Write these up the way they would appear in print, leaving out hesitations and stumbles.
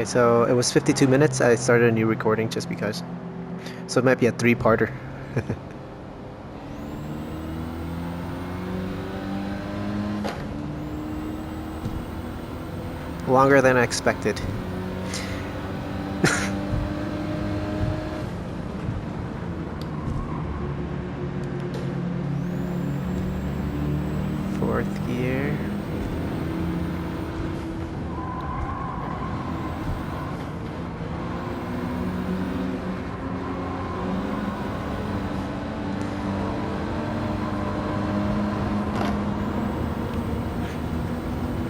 Okay, so it was 52 minutes. I started a new recording just because. So it might be a three-parter. Longer than I expected. Fourth gear.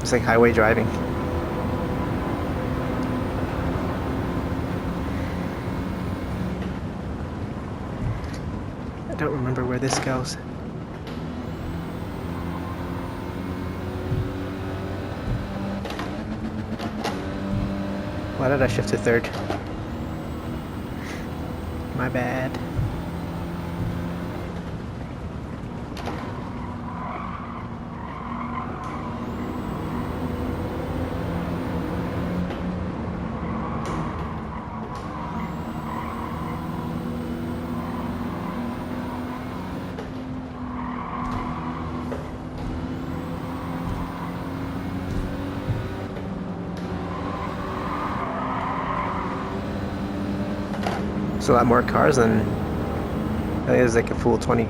It's like highway driving. I don't remember where this goes. Why did I shift to third? My bad. There's a lot more cars than I think it was like a full 20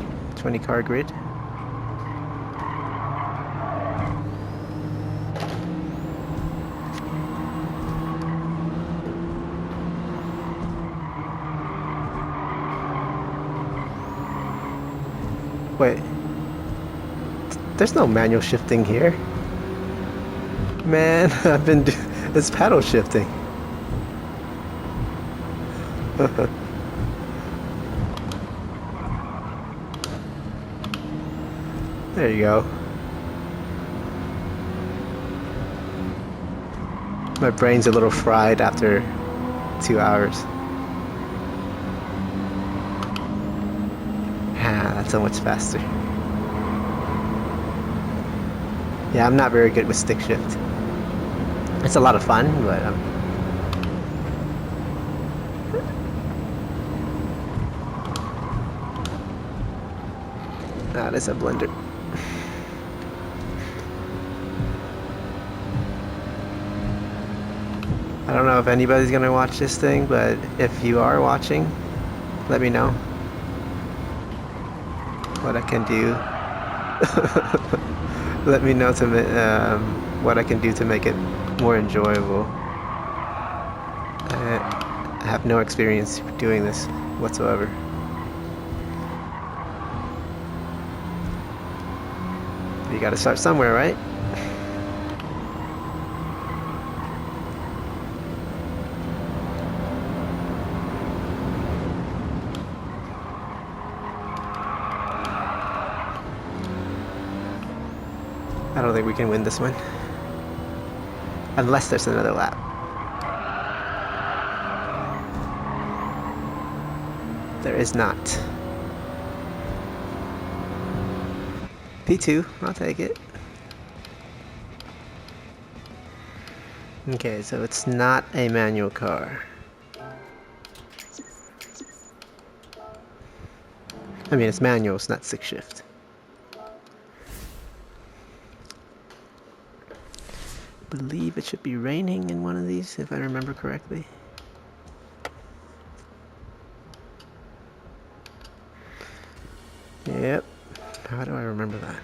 car grid. Wait, there's no manual shifting here. Man, it's paddle shifting. There you go. My brain's a little fried after 2 hours. Ah, that's so much faster. Yeah, I'm not very good with stick shift. It's a lot of fun, but that is a blender. I don't know if anybody's gonna watch this thing, but if you are watching, let me know what I can do. Let me know what I can do to make it more enjoyable. I have no experience doing this whatsoever. You gotta start somewhere, right? I don't think we can win this one. Unless there's another lap. There is not. P2, I'll take it. Okay, so it's not a manual car. I mean, it's manual, it's not stick shift. I believe it should be raining in one of these, if I remember correctly. Yep. How do I remember that?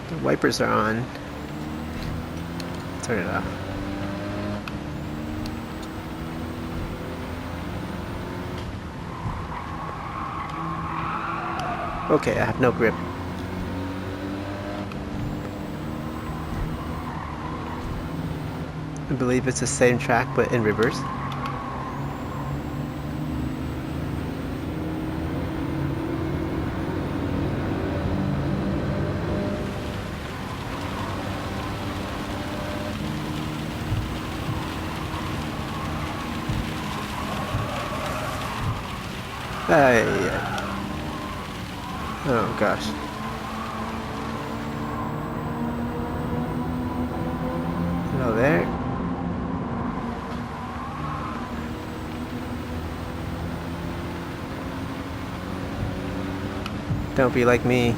The wipers are on. Turn it off. Okay, I have no grip. I believe it's the same track but in reverse. Yeah. Oh gosh. Hello there. Don't be like me.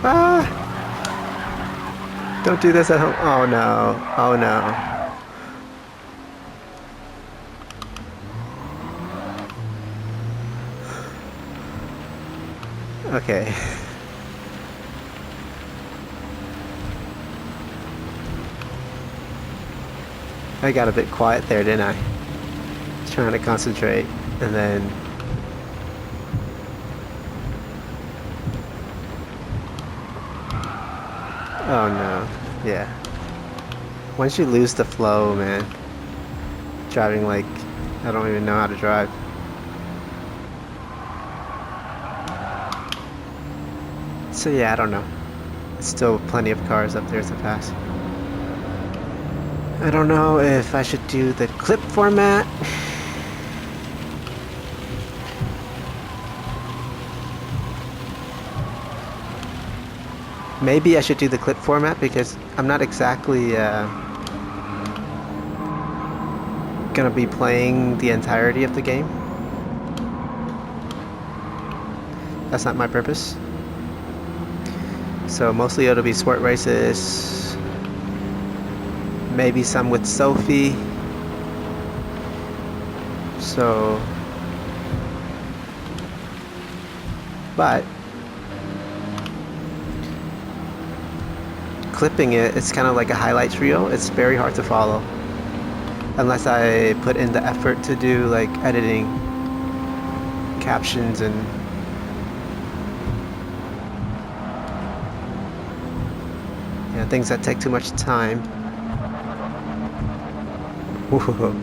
Ah! Don't do this at home. Oh no. Oh no. Okay. I got a bit quiet there, didn't I? Trying to concentrate, and then... Oh no. Yeah. Once you lose the flow, man. Driving like... I don't even know how to drive. So yeah, I don't know. Still plenty of cars up there to pass. I don't know if I should do the clip format. Maybe I should do the clip format because I'm not exactly gonna be playing the entirety of the game. That's not my purpose. So mostly it'll be sport races, maybe some with Sophie. So, but clipping it, it's kind of like a highlights reel. It's very hard to follow unless I put in the effort to do like editing, captions, and things that take too much time. Whoa.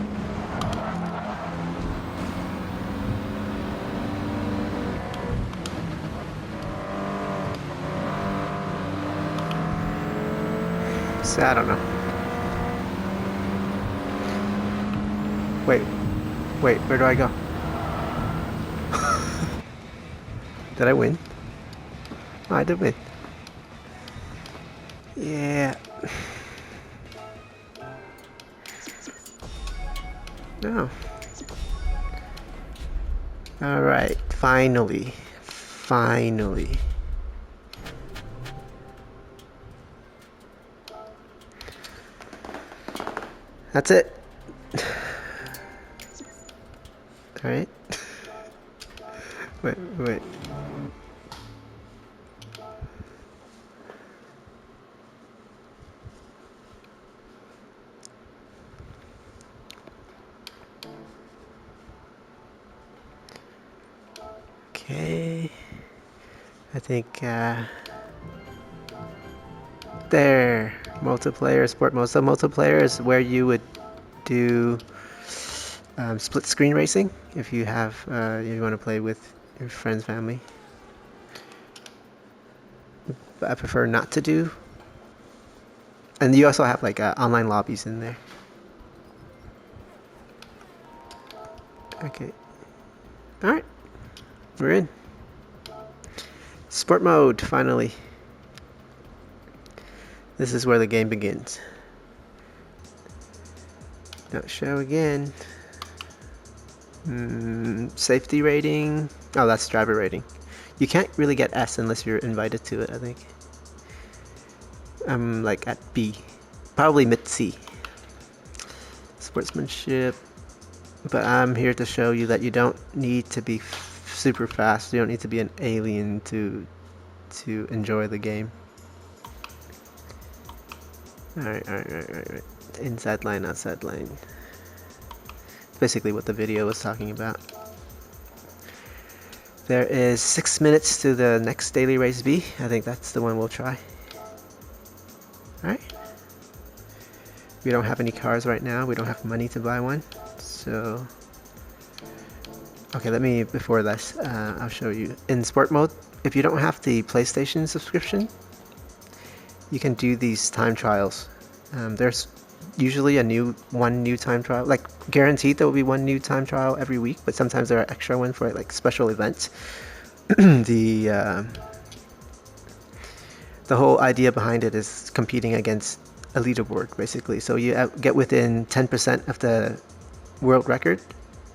So I don't know. Wait, where do I go? Did I win? Oh, I did win. Yeah. No. All right, finally. That's it. All right. Wait. Okay. I think there. Multiplayer, sport mode. So multiplayer is where you would do split screen racing if you have you want to play with your friends, family. But I prefer not to do. And you also have like online lobbies in there. Okay. All right. We're in. Sport mode, finally. This is where the game begins. Don't show again. Safety rating. Oh, that's driver rating. You can't really get S unless you're invited to it, I think. I'm like at B. Probably mid C. Sportsmanship. But I'm here to show you that you don't need to be super fast. You don't need to be an alien to enjoy the game. Alright. Inside line, outside line. Basically what the video was talking about. There is 6 minutes to the next daily race B. I think that's the one we'll try. Alright. We don't have any cars right now. We don't have money to buy one. So... okay, let me, before this, I'll show you. In sport mode, if you don't have the PlayStation subscription, you can do these time trials. There's usually one new time trial, like guaranteed there will be one new time trial every week, but sometimes there are extra ones for like special events. The whole idea behind it is competing against a leaderboard, basically. So you get within 10% of the world record,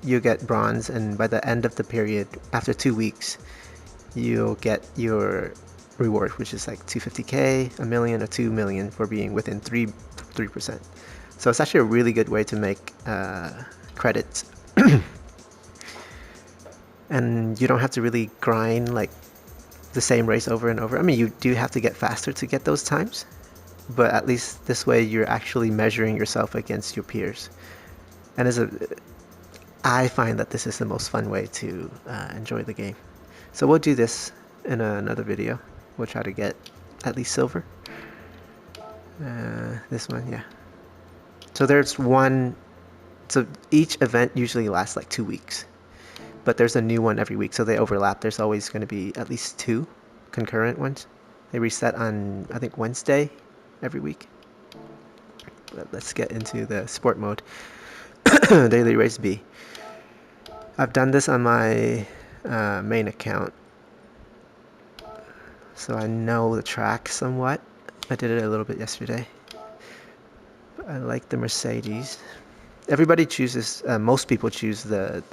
you get bronze, and by the end of the period, after 2 weeks, you'll get your reward, which is like 250k, a million, or 2 million for being within 3%. So it's actually a really good way to make credits. And you don't have to really grind like the same race over and over. I mean, you do have to get faster to get those times, but at least this way you're actually measuring yourself against your peers. And I find that this is the most fun way to enjoy the game. So we'll do this in another video. We'll try to get at least silver. This one, yeah. So there's one, so each event usually lasts like 2 weeks, but there's a new one every week, so they overlap. There's always going to be at least 2 concurrent ones. They reset on, I think, Wednesday every week. But let's get into the sport mode. Daily race B. I've done this on my main account, so I know the track somewhat. I did it a little bit yesterday. But I like the Mercedes. Everybody chooses, most people choose the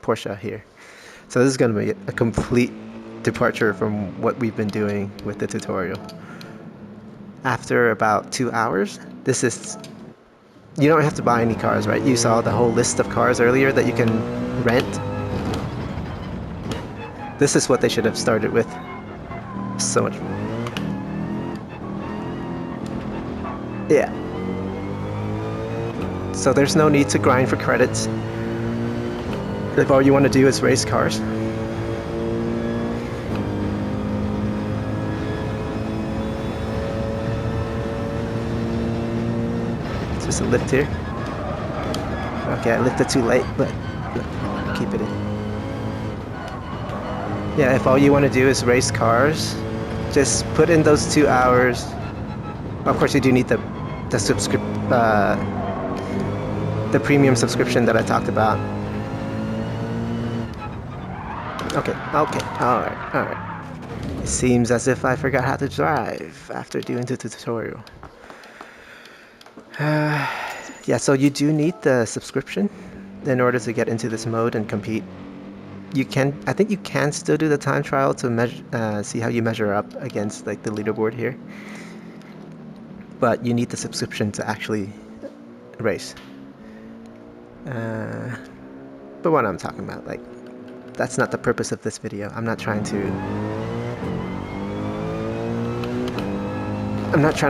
Porsche here. So this is going to be a complete departure from what we've been doing with the tutorial. After about 2 hours, this is... you don't have to buy any cars, right? You saw the whole list of cars earlier that you can rent. This is what they should have started with. So much. Yeah. So there's no need to grind for credits. If all you want to do is race cars. Just a lift here. Okay, I lifted too late, but keep it in. Yeah, if all you want to do is race cars, just put in those 2 hours. Of course, you do need the premium subscription that I talked about. Okay, alright. It seems as if I forgot how to drive after doing the tutorial. Yeah, so you do need the subscription in order to get into this mode and compete. I think you can still do the time trial to measure, see how you measure up against like the leaderboard here. But you need the subscription to actually race. But what I'm talking about, like, that's not the purpose of this video. I'm not trying to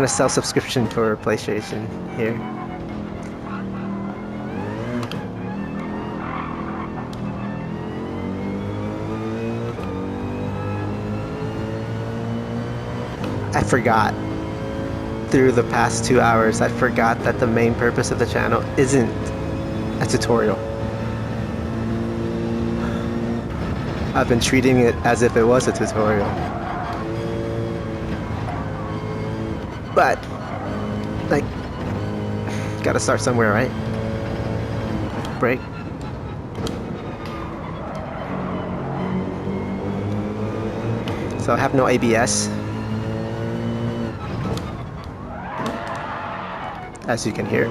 sell subscription for PlayStation here. I forgot. Through the past 2 hours, I forgot that the main purpose of the channel isn't a tutorial. I've been treating it as if it was a tutorial. But, like, gotta start somewhere, right? Brake. So I have no ABS. As you can hear.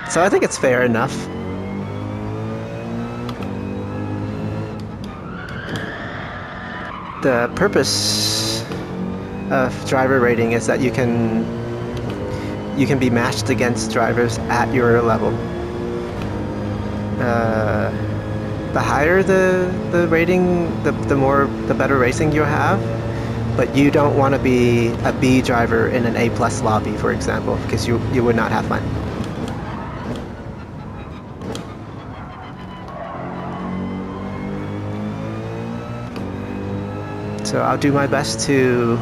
So I think it's fair enough. The purpose of driver rating is that you can be matched against drivers at your level. The higher the rating, the better racing you have. But you don't want to be a B driver in an A+ lobby, for example, because you would not have fun. So I'll do my best to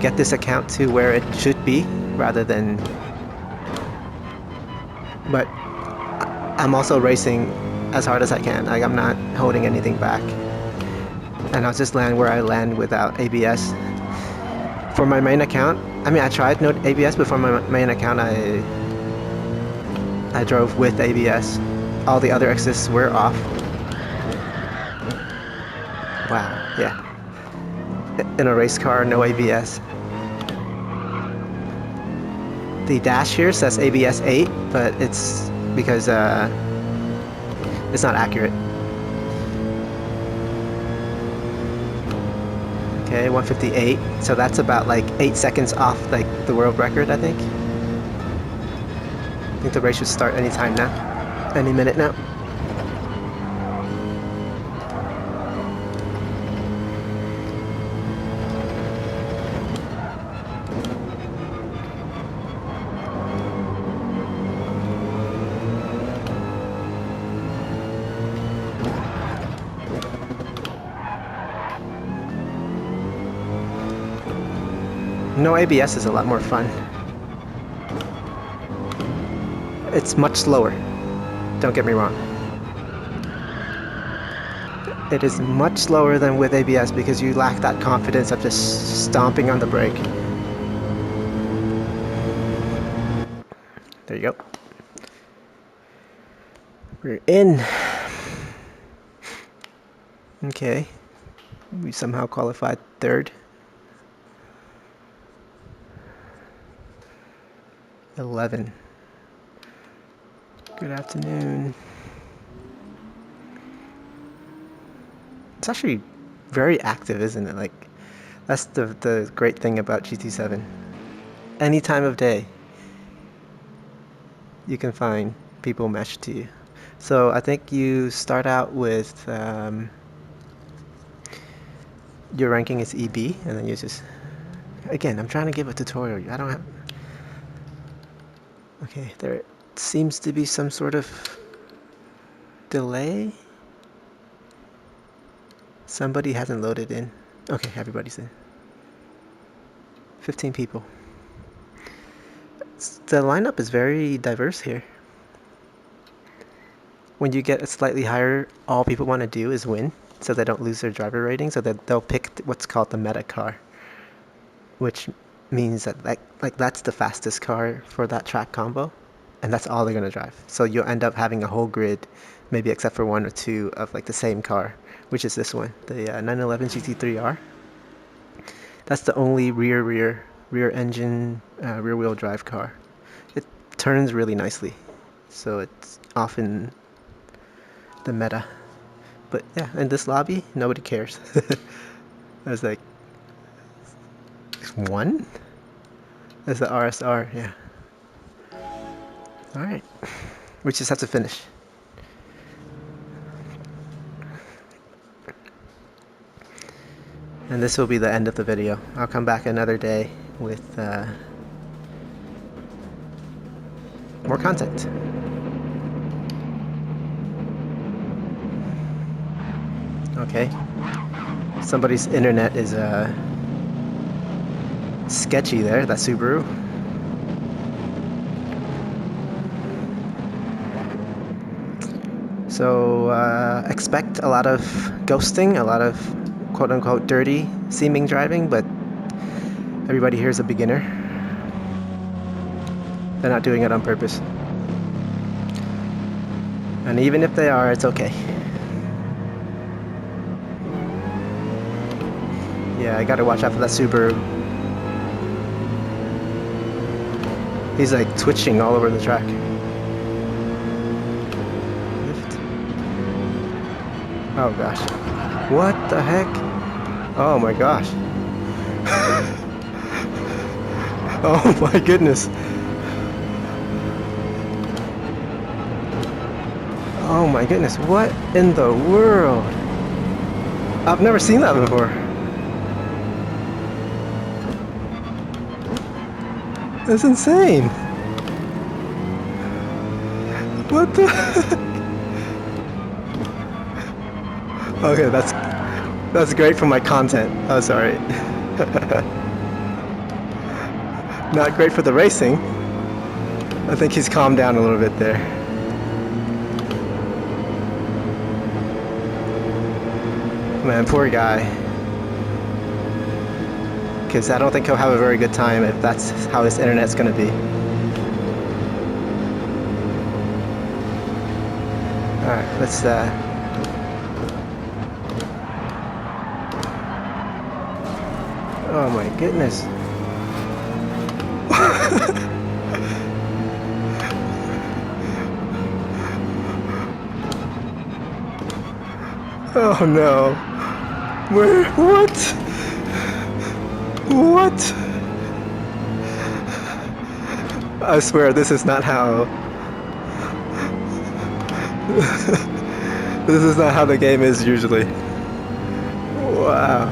get this account to where it should be rather than... But I'm also racing as hard as I can. Like, I'm not holding anything back. And I'll just land where I land without ABS. For my main account, I mean, I tried no ABS, but for my main account, I drove with ABS. All the other assists were off. Wow, yeah. In a race car, no ABS. The dash here says ABS 8, but it's because it's not accurate. Okay, 158. So that's about like 8 seconds off like the world record, I think. I think the race should start any time now. Any minute now. No ABS is a lot more fun. It's much slower. Don't get me wrong. It is much slower than with ABS because you lack that confidence of just stomping on the brake. There you go. We're in. Okay. We somehow qualified third. 11. Good afternoon. It's actually very active, isn't it? Like, that's the great thing about GT7. Any time of day, you can find people meshed to you. So I think you start out with your ranking is EB, and then you just... Again, I'm trying to give a tutorial. I don't have... Okay, there seems to be some sort of delay. Somebody hasn't loaded in. Okay, everybody's in. 15 people. The lineup is very diverse here. When you get a slightly higher, all people want to do is win, so they don't lose their driver rating, so that they'll pick what's called the meta car, which means that like that's the fastest car for that track combo, and that's all they're gonna drive. So you'll end up having a whole grid, maybe except for 1 or 2 of like the same car, which is this one, the 911 GT3R. That's the only rear engine rear wheel drive car. It turns really nicely, so it's often the meta. But yeah, in this lobby, nobody cares. There's like 1? That's the RSR, yeah. Alright. We just have to finish. And this will be the end of the video. I'll come back another day with more content. Okay. Somebody's internet is sketchy there, that Subaru. So expect a lot of ghosting, a lot of quote-unquote dirty seeming driving, but everybody here is a beginner. They're not doing it on purpose. And even if they are, it's okay. Yeah, I gotta watch out for that Subaru. He's like twitching all over the track. Lift. Oh gosh. What the heck? Oh my gosh. Oh my goodness. Oh my goodness, what in the world? I've never seen that before. That's insane. What the heck? Okay, That's great for my content. Oh, sorry. Not great for the racing. I think he's calmed down a little bit there. Man, poor guy. Because I don't think he'll have a very good time if that's how his internet's gonna be. Alright, let's oh my goodness. Oh no. Where? What? What? I swear this is not how... This is not how the game is usually. Wow.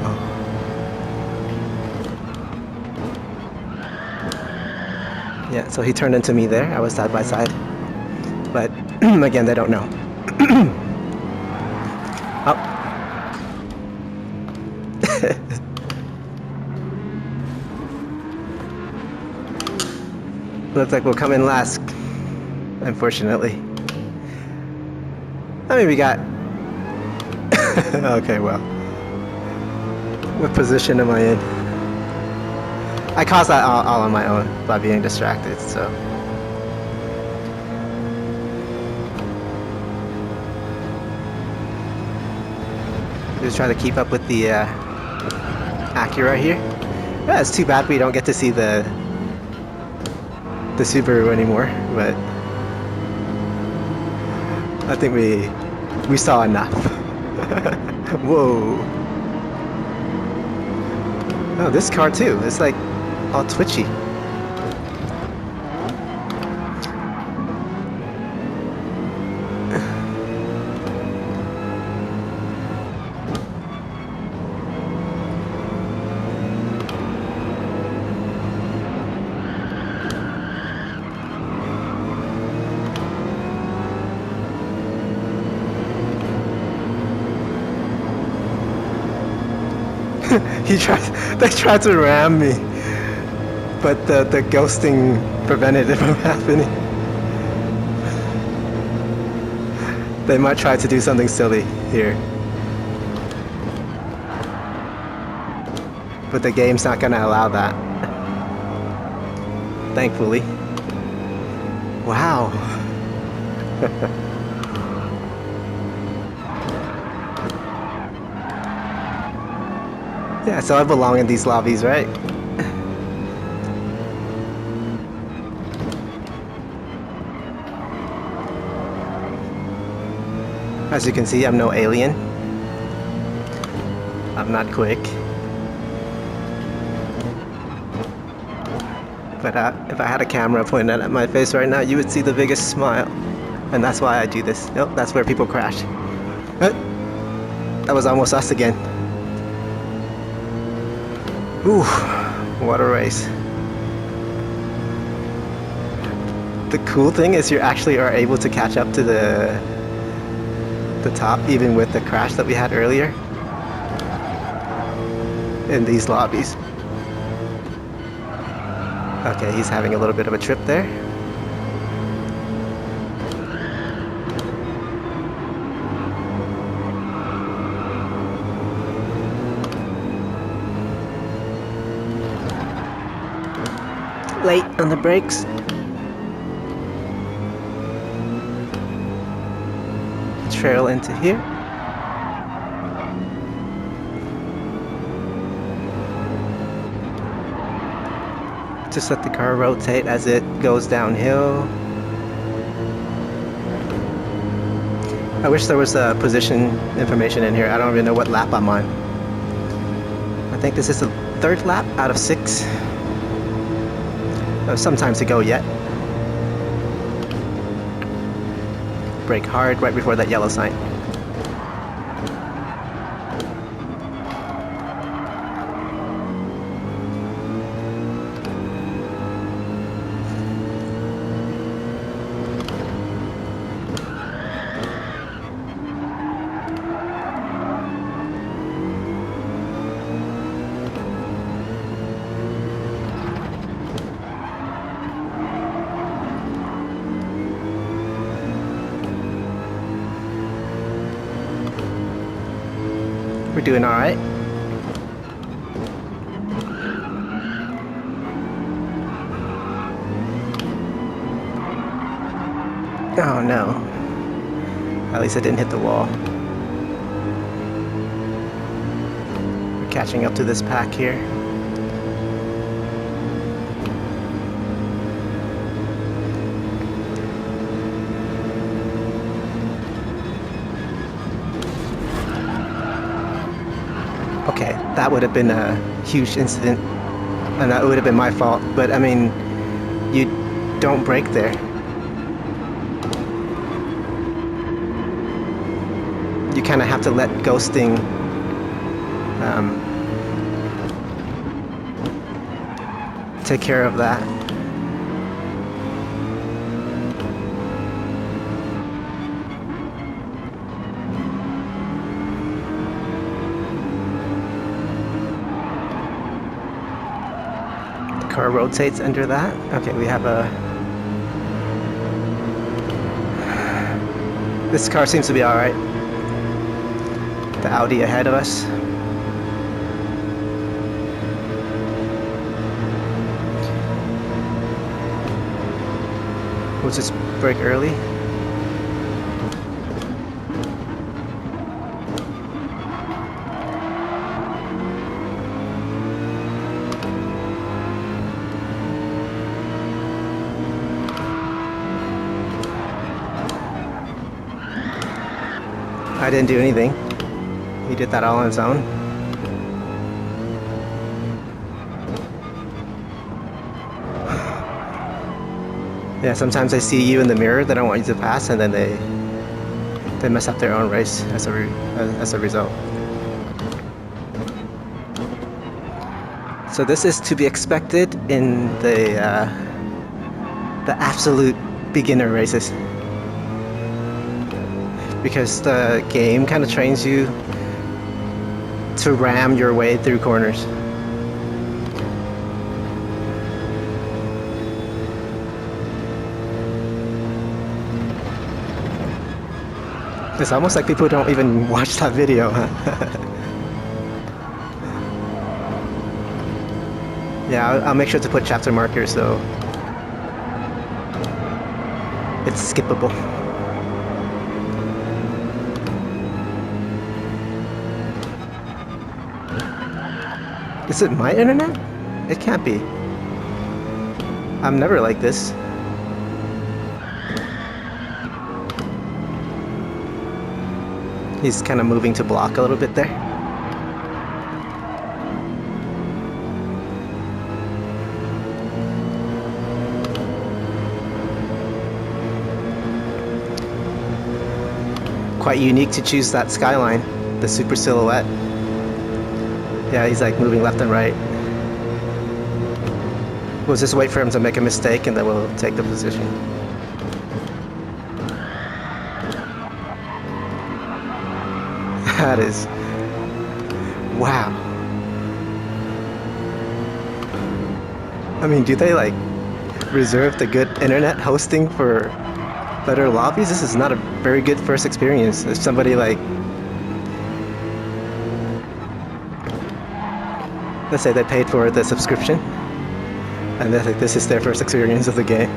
Yeah, so he turned into me there. I was side by side. But again, they don't know. Oh. Looks like we'll come in last, unfortunately. I mean, we got... Okay, well. What position am I in? I caused that all on my own by being distracted, so... Just trying to keep up with the Acura here. Yeah, it's too bad we don't get to see the Subaru anymore, but I think we saw enough. Whoa. Oh, this car too. It's like all twitchy. They tried to ram me, but the ghosting prevented it from happening. They might try to do something silly here, but the game's not gonna allow that, thankfully. Wow. Yeah, so I belong in these lobbies, right? As you can see, I'm no alien. I'm not quick. But if I had a camera pointed at my face right now, you would see the biggest smile. And that's why I do this. Nope, that's where people crash. That was almost us again. Ooh, what a race. The cool thing is you actually are able to catch up to the top, even with the crash that we had earlier in these lobbies. Okay, he's having a little bit of a trip there. Late on the brakes. Trail into here. Just let the car rotate as it goes downhill. I wish there was position information in here. I don't even know what lap I'm on. I think this is the 3rd lap out of 6. Some time to go yet. Brake hard right before that yellow sign. We're doing alright. Oh no. At least I didn't hit the wall. We're catching up to this pack here. Okay, that would have been a huge incident, and that would have been my fault, but I mean, you don't brake there. You kind of have to let ghosting take care of that. Car rotates under that. Okay, we have a... This car seems to be alright. The Audi ahead of us. We'll just brake early. I didn't do anything. He did that all on his own. Yeah, sometimes I see you in the mirror that I want you to pass, and then they mess up their own race as a result. So this is to be expected in the absolute beginner races, because the game kind of trains you to ram your way through corners. It's almost like people don't even watch that video, huh? Yeah, I'll make sure to put chapter markers so it's skippable. Is it my internet? It can't be. I'm never like this. He's kind of moving to block a little bit there. Quite unique to choose that skyline, the super silhouette. Yeah, he's like moving left and right. We'll just wait for him to make a mistake and then we'll take the position. That is... wow. I mean, do they like reserve the good internet hosting for better lobbies? This is not a very good first experience. If somebody like... let's say they paid for the subscription and they're like, this is their first experience of the game.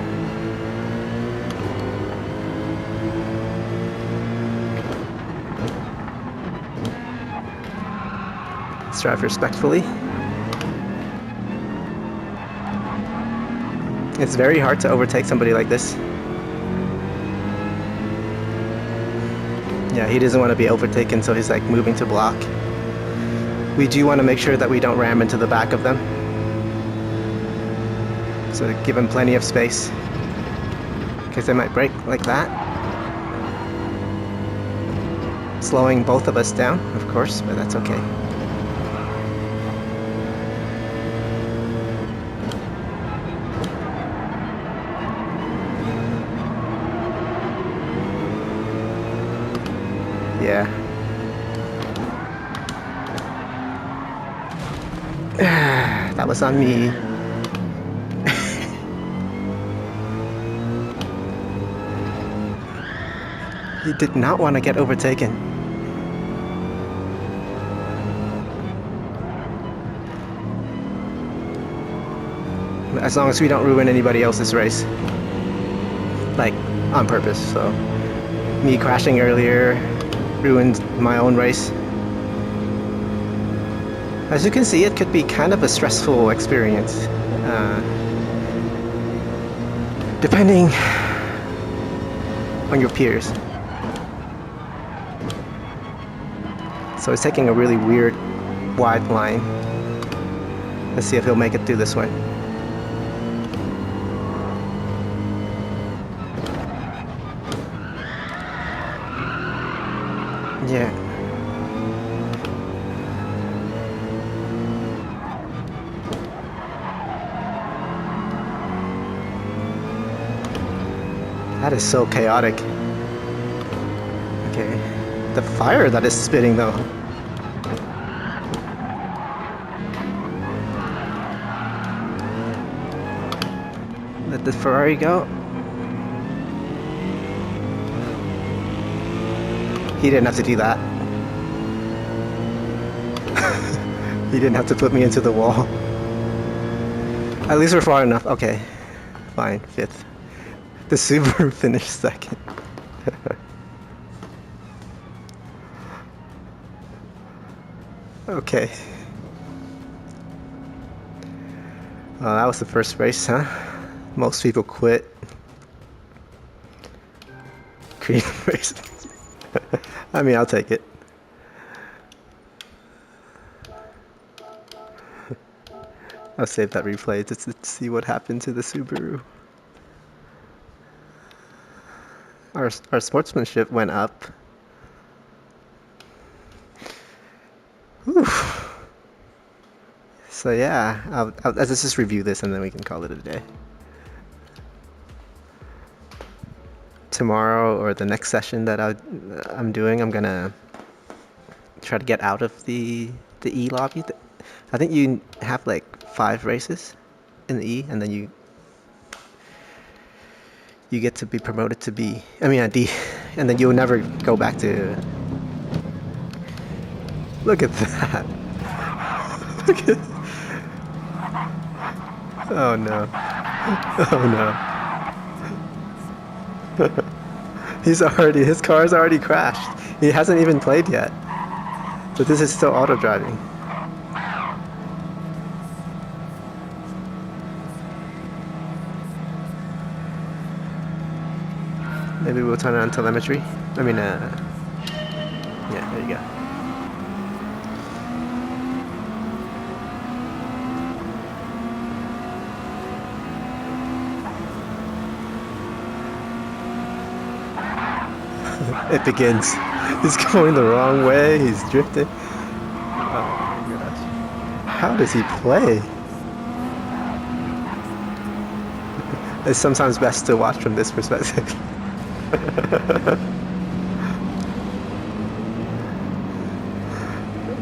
Let's drive respectfully. It's very hard to overtake somebody like this. Yeah, he doesn't want to be overtaken, so he's like moving to block. We do want to make sure that we don't ram into the back of them. So give him plenty of space, because they might brake like that. Slowing both of us down, of course, but that's okay. Yeah. That was on me. He did not want to get overtaken. as long as we don't ruin anybody else's race, like on purpose. So me crashing earlier ruined my own race. As you can see, it could be kind of a stressful experience, depending on your peers. So it's taking a really weird wide line. Let's see if he'll make it through this way. Yeah. That is so chaotic. Okay. The fire that is spitting though. Let the Ferrari go. He didn't have to do that. He didn't have to put me into the wall. At least we're far enough. Okay. Fine. 5th. The Subaru finished 2nd. Okay. Well, that was the first race, huh? Most people quit. Green race. I mean, I'll take it. I'll save that replay to see what happened to the Subaru. Our sportsmanship went up. Whew. So yeah, let's just review this and then we can call it a day. Tomorrow or the next session that I'm doing, I'm gonna try to get out of the E lobby. I think you have like 5 races in the E, and then you get to be promoted to B. I mean D, and then you'll never go back to. Look at that! Look at. Oh no! Oh no! His car's already crashed. He hasn't even played yet. So this is still auto driving. Maybe we'll turn on telemetry. I mean, yeah, there you go. It begins. He's going the wrong way. He's drifting. Oh my gosh. How does he play? It's sometimes best to watch from this perspective.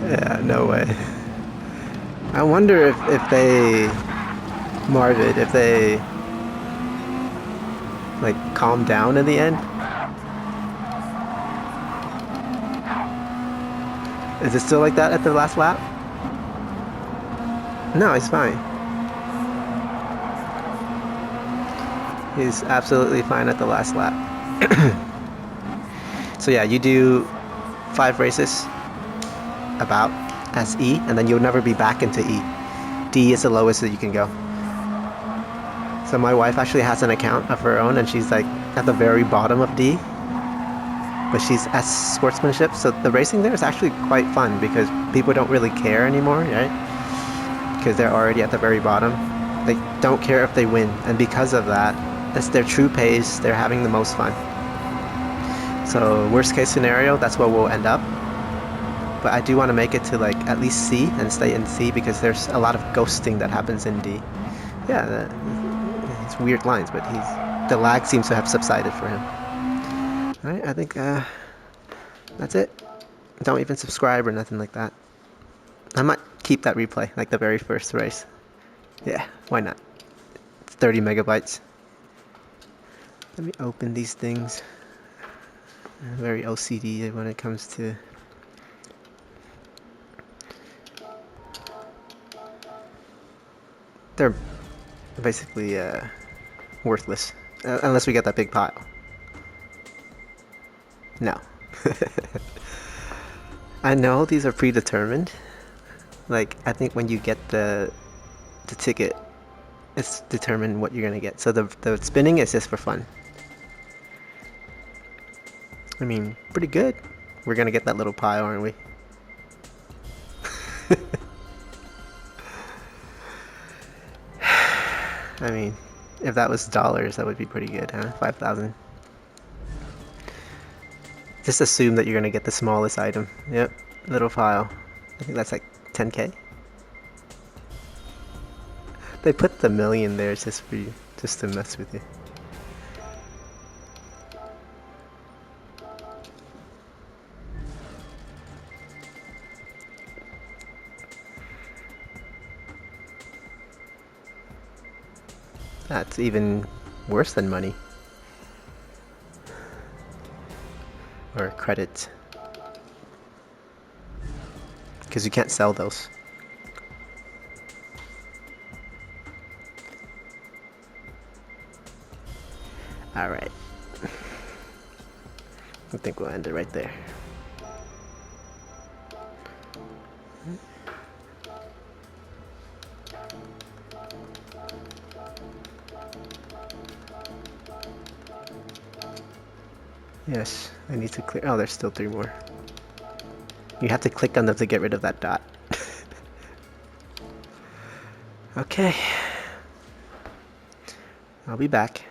Yeah, no way. I wonder if they, Marvid, if they like calm down in the end. Is it still like that at the last lap? No, he's fine. He's absolutely fine at the last lap. So yeah, you do 5 races about as E, and then you'll never be back into E. D is the lowest that you can go. So my wife actually has an account of her own, and she's like at the very bottom of D. But she's at sportsmanship, so the racing there is actually quite fun because people don't really care anymore, right? Because they're already at the very bottom. They don't care if they win, and because of that, it's their true pace. They're having the most fun. So worst case scenario, that's where we'll end up. But I do want to make it to like at least C and stay in C because there's a lot of ghosting that happens in D. Yeah, it's weird lines, but the lag seems to have subsided for him. Alright, I think that's it. Don't even subscribe or nothing like that. I might keep that replay, like the very first race. Yeah, why not? It's 30 megabytes. Let me open these things. I'm very OCD when it comes to... basically worthless. Unless we get that big pile. No. I know these are predetermined. Like, I think when you get the ticket, it's determined what you're gonna get. So the spinning is just for fun. I mean, pretty good. We're gonna get that little pile, aren't we? I mean, if that was dollars, that would be pretty good, huh? 5,000. Just assume that you're gonna get the smallest item. Yep, little pile. I think that's like 10k. They put the million there just for you, just to mess with you. That's even worse than money. Or credit. Because you can't sell those. Alright. I think we'll end it right there. Yes, I need to clear. Oh, there's still 3 more. You have to click on them to get rid of that dot. Okay. I'll be back.